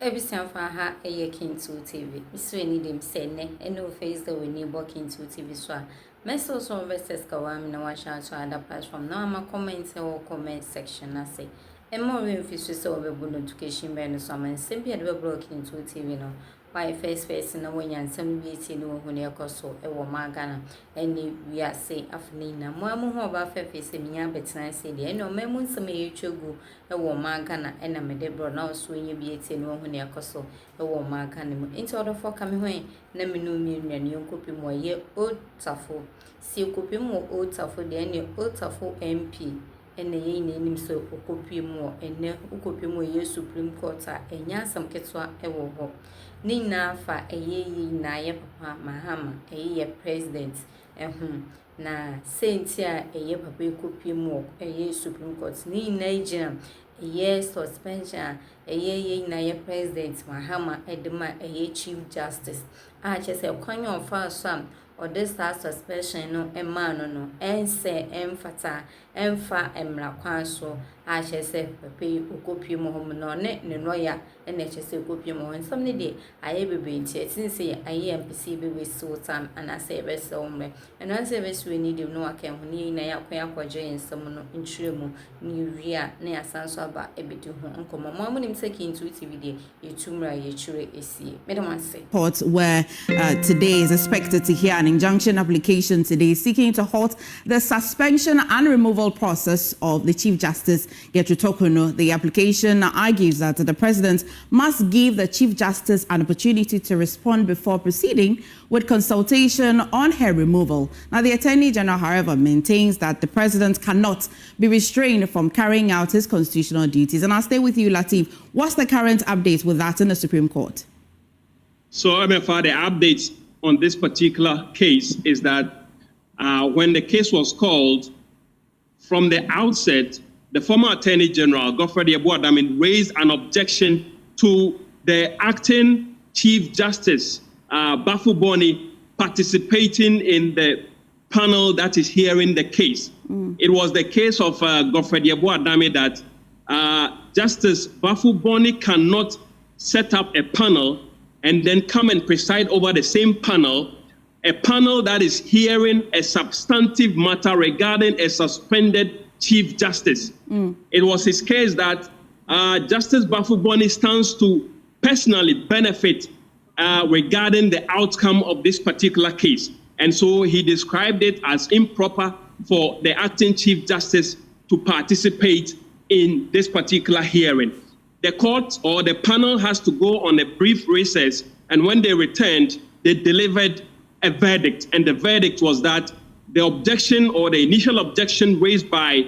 Ebisan fa ha eye Quìt TV. Bisu ni dem sene eno face the we neighbor Quìt TV so a. Meso so versus kawam na wa sha so other platform. Now ma comment or comment section na say. E mo we fi so we bu notification be no so man sem bia de be block Quìt TV no. Why first na wonya nsam bi ti no hu ne ekoso e wo ma Ghana eni wi ase afni na mo amu ho ba fefe se minya betena se de eno memu nsam e twegu e wo ma Ghana e na me de bro na so nya bi ti no hu ne ekoso e wo ma Ghana mu into order for kame ho na me no mi nnuane nkopi mo ye otafo si kopi mo otafo de eni otafo MP ene ye ne nim so okopi mo ene okopi mo ye Supreme Court a enya asam ketwa e wo ho ni na fa eye na ye papa Mahama eye president na sentia eye papa ekopi mo eye Supreme Court ni na ejina eye suspension eye na ye president Mahama edema eye Chief Justice a chese kwanyo fa so or this suspension no emano no ense emfata emfa emra kwan so a chese pepe okopi mo hom no ne noya ene chese okopi mo nsam ne de aye bebe ntie tinse aye MPC bebe so tam ana se be so me eno se be so ni de no aka ho ni na ya kwan akwaje nsam no ntwiremu ni wia na asanso aba ebedi ho nkomo mo amunim se Quìt TV de yetumra ye chure esie medam say court where today is expected to hear an injunction application today seeking to halt the suspension and removal process of the Chief Justice Tokuno. The application argues that the president must give the Chief Justice an opportunity to respond before proceeding with consultation on her removal. Now, the Attorney General, however, maintains that the president cannot be restrained from carrying out his constitutional duties. And I'll stay with you, Latif. What's the current update with that in the Supreme Court? So, MFR, the updates on this particular case is that when the case was called, from the outset, the former Attorney General, Godfrey Adame, raised an objection to the acting Chief Justice, Bafo Boni, participating in the panel that is hearing the case. It was the case of Godfrey Adame that Justice Bafo Boni cannot set up a panel and then come and preside over the same panel, a panel that is hearing a substantive matter regarding a suspended Chief Justice. It was his case that Justice Bafo Boni stands to personally benefit regarding the outcome of this particular case. And so he described it as improper for the acting Chief Justice to participate in this particular hearing. The court or the panel has to go on a brief recess, and when they returned, they delivered a verdict. And the verdict was that the objection or the initial objection raised by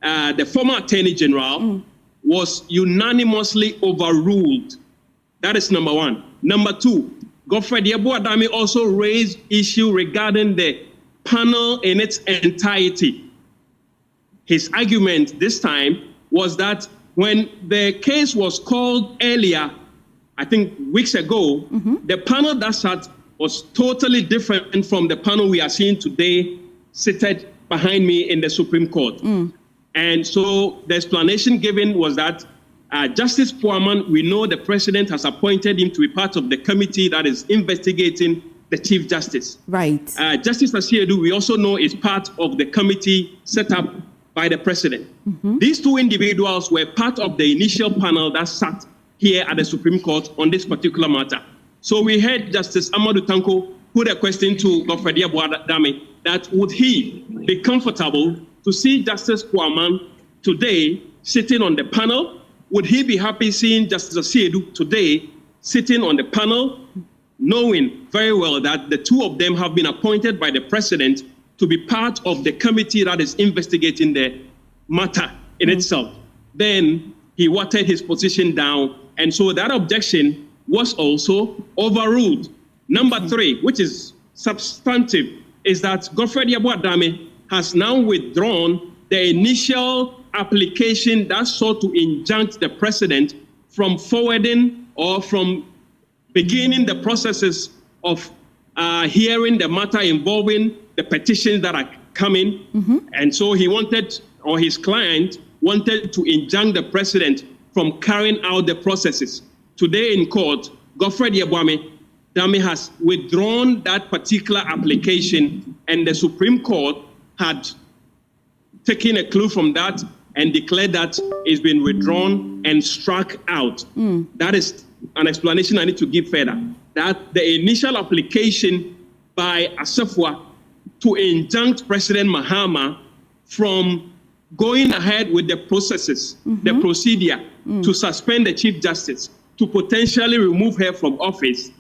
the former Attorney General was unanimously overruled. That is number one. Number two, Godfrey Adame also raised issue regarding the panel in its entirety. His argument this time was that when the case was called earlier, I think weeks ago, the panel that sat was totally different from the panel we are seeing today seated behind me in the Supreme Court. And so the explanation given was that Justice Puaman, we know the president has appointed him to be part of the committee that is investigating the Chief Justice. Right. Justice Asiedu, we also know, is part of the committee set up by the president. These two individuals were part of the initial panel that sat here at the Supreme Court on this particular matter. So we heard Justice Amadou Tanko put a question to Godfrey Adame that would he be comfortable to see Justice Puaman today sitting on the panel? Would he be happy seeing Justice Asiedu today sitting on the panel, knowing very well that the two of them have been appointed by the president to be part of the committee that is investigating the matter in itself? Then he watered his position down, and so that objection was also overruled. Number three, which is substantive, is that Godfrey Adame has now withdrawn the initial application that sought to injunct the president from forwarding or from beginning the processes of hearing the matter involving the petitions that are coming. And so he wanted, or his client wanted to injunct the president from carrying out the processes. today in court, Godfred Yeboah Dame has withdrawn that particular application, and the Supreme Court had taken a clue from that and declared that it's been withdrawn and struck out. That is an explanation I need to give further. That the initial application by Asafwa to injunct President Mahama from going ahead with the processes, the procedure to suspend the Chief Justice, to potentially remove her from office,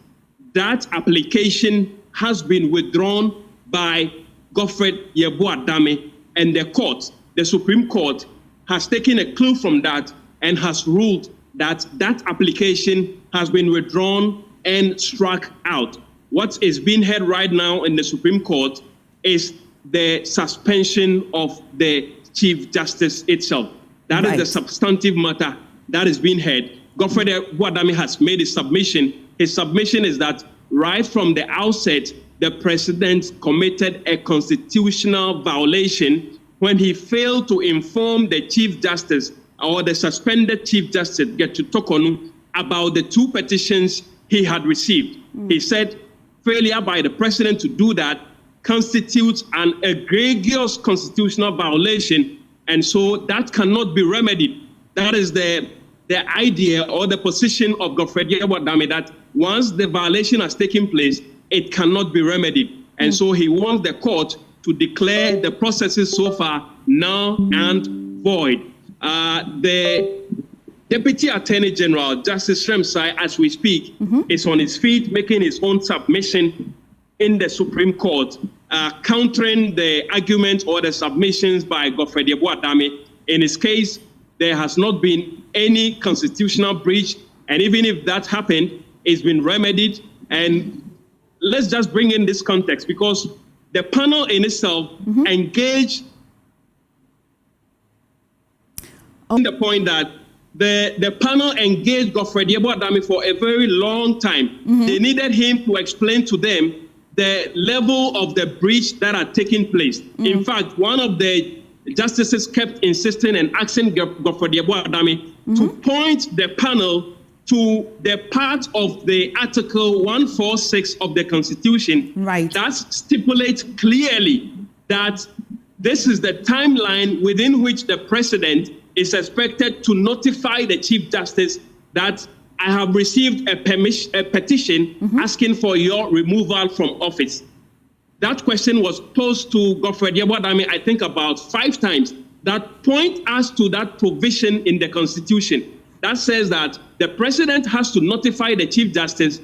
that application has been withdrawn by Godfred Yeboah Dame, and the court, the Supreme Court, has taken a clue from that and has ruled that that application has been withdrawn and struck out. What is being heard right now in the Supreme Court is the suspension of the Chief Justice itself. That is the substantive matter that is being heard. Godfred Yeboah Dame has made a submission. His submission is that right from the outset, the president committed a constitutional violation when he failed to inform the Chief Justice or the suspended Chief Justice, Gettu Tokonu, about the two petitions he had received. He said failure by the president to do that constitutes an egregious constitutional violation, and so that cannot be remedied. That is the idea or the position of Godfred Yeboah Dame, that once the violation has taken place, it cannot be remedied. And so he wants the court to declare the processes so far null and void. The Deputy Attorney General, Justice Shremsai, as we speak, is on his feet making his own submission in the Supreme Court, countering the argument or the submissions by Godfred Yeboah Dame. In his case, there has not been any constitutional breach, and even if that happened, it's been remedied. And let's just bring in this context, because the panel in itself engaged on the point that the panel engaged Godfred Yeboah Dame for a very long time. They needed him to explain to them the level of the breach that had taken place. In fact, one of the justices kept insisting and asking Godfred Yeboah Dame to point the panel to the part of the Article 146 of the Constitution that stipulates clearly that this is the timeline within which the president is expected to notify the Chief Justice that I have received a petition asking for your removal from office. That question was posed to Godfred Yeboah Dame, I think about 5 times, that point us to that provision in the Constitution that says that the president has to notify the Chief Justice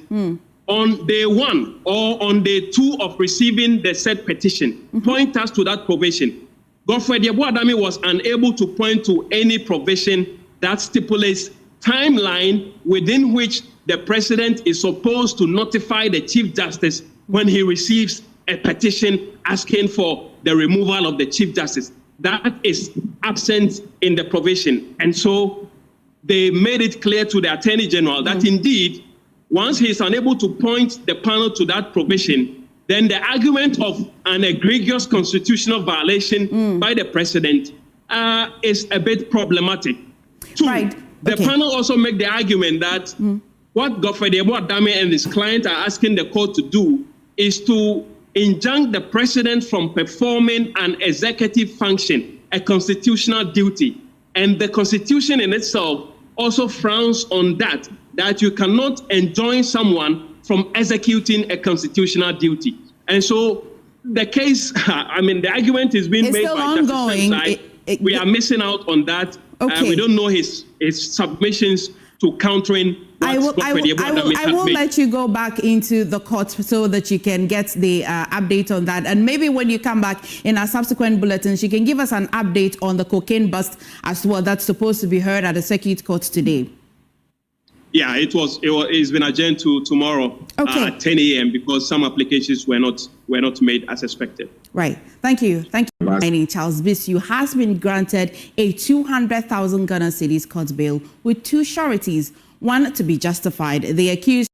on day 1 or on day 2 of receiving the said petition. Point us to that provision. Godfred Yeboah Dame was unable to point to any provision that stipulates timeline within which the president is supposed to notify the Chief Justice when he receives a petition asking for the removal of the Chief Justice. That is absent in the provision. And so they made it clear to the Attorney General that indeed, once he is unable to point the panel to that provision, then the argument of an egregious constitutional violation by the president is a bit problematic. 2, the panel also make the argument that what Godfred Yeboah Dame and his client are asking the court to do is to injunct the president from performing an executive function, a constitutional duty. And the Constitution in itself also frowns on that you cannot enjoin someone from executing a constitutional duty. And so the case, the argument is being made by Justice Shremsai. We are missing out on that. We don't know his submissions to countering I will let you go back into the court so that you can get the update on that. And maybe when you come back in our subsequent bulletins, you can give us an update on the cocaine bust as well that's supposed to be heard at the circuit court today. Yeah, it's been adjourned to tomorrow at 10 a.m. because some applications were not made as expected. Right. Thank you. Thank you. Charles Bisu has been granted a 200,000 Ghana cedis court bail with 2 sureties, one to be justified. The accused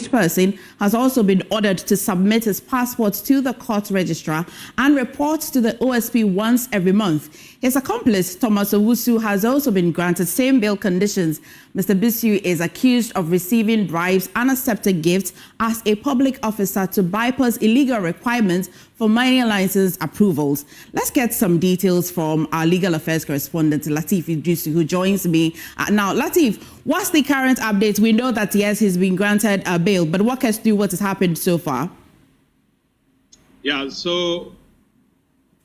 person has also been ordered to submit his passport to the court registrar and report to the OSP once every month. His accomplice, Thomas Owusu, has also been granted same bail conditions. Mr. Bisu is accused of receiving bribes and accepted gifts as a public officer to bypass illegal requirements for mining license approvals. Let's get some details from our legal affairs correspondent, Lateef Bisu, who joins me now. Lateef, what's the current update? We know that, yes, he's been granted a bail, but what has happened so far? Yeah, so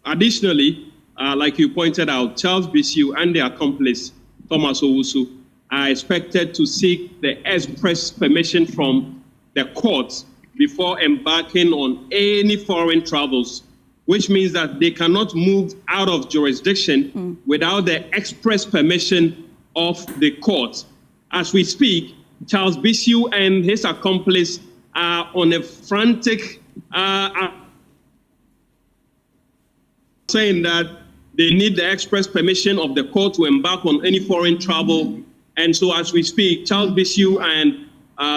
additionally, like you pointed out, Charles Bisu and the accomplice, Thomas Owusu, are expected to seek the express permission from the courts before embarking on any foreign travels, which means that they cannot move out of jurisdiction without the express permission of the court. As we speak, Charles Bisu and his accomplice are on a frantic saying that they need the express permission of the court to embark on any foreign travel. And so as we speak, Charles Bisu and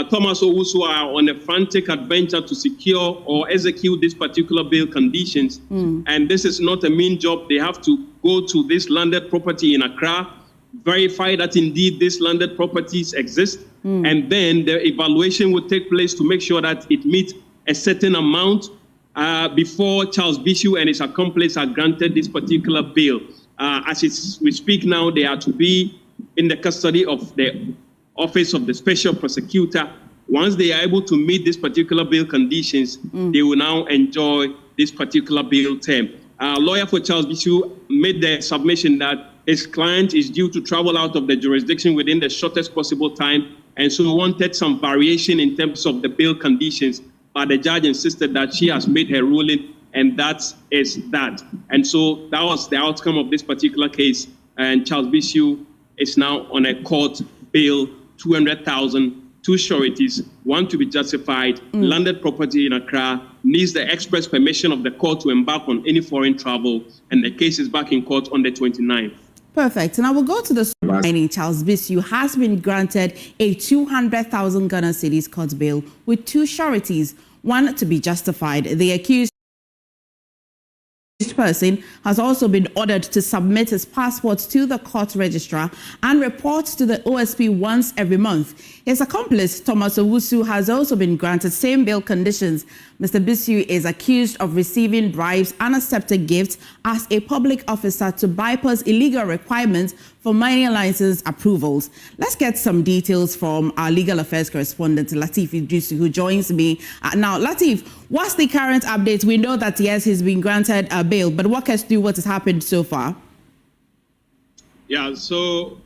Thomas Owusu are on a frantic adventure to secure or execute this particular bail conditions. And this is not a mean job. They have to go to this landed property in Accra, verify that indeed these landed properties exist, and then the evaluation will take place to make sure that it meets a certain amount before Charles Bisu and his accomplice are granted this particular bail. As we speak now, they are to be in the custody of the Office of the Special Prosecutor. Once they are able to meet this particular bail conditions, they will now enjoy this particular bail term. Lawyer for Charles Bisu made the submission that his client is due to travel out of the jurisdiction within the shortest possible time, and so wanted some variation in terms of the bail conditions. But the judge insisted that she has made her ruling, and that is that. And so that was the outcome of this particular case. And Charles Bisu is now on a court bail, 200,000, two sureties, one to be justified, landed property in Accra, needs the express permission of the court to embark on any foreign travel, and the case is back in court on the 29th. Perfect. And I will go to the mining. Charles Bisu has been granted a 200,000 Ghana cedis court bail with two sureties, one to be justified. The accused person has also been ordered to submit his passport to the court registrar and report to the OSP once every month. His accomplice, Thomas Owusu, has also been granted same bail conditions. Mr. Bisu is accused of receiving bribes and accepted gifts as a public officer to bypass illegal requirements for mining license approvals. Let's get some details from our legal affairs correspondent, Lateef Bisu, who joins me now. Lateef, what's the current update? We know that, yes, he's been granted a bail, but what has happened so far? Yeah, so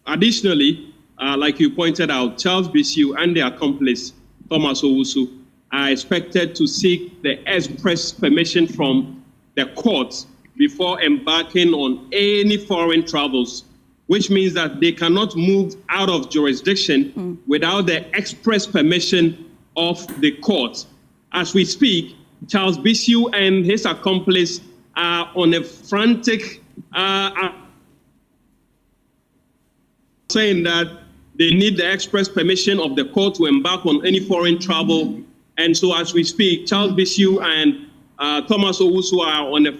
additionally, like you pointed out, Charles Bisu and the accomplice, Thomas Owusu, are expected to seek the express permission from the courts before embarking on any foreign travels, which means that they cannot move out of jurisdiction without the express permission of the court. As we speak, Charles Bisu and his accomplice are on a frantic saying that they need the express permission of the court to embark on any foreign travel. And so as we speak, Charles Bisu and Thomas Owusu are on a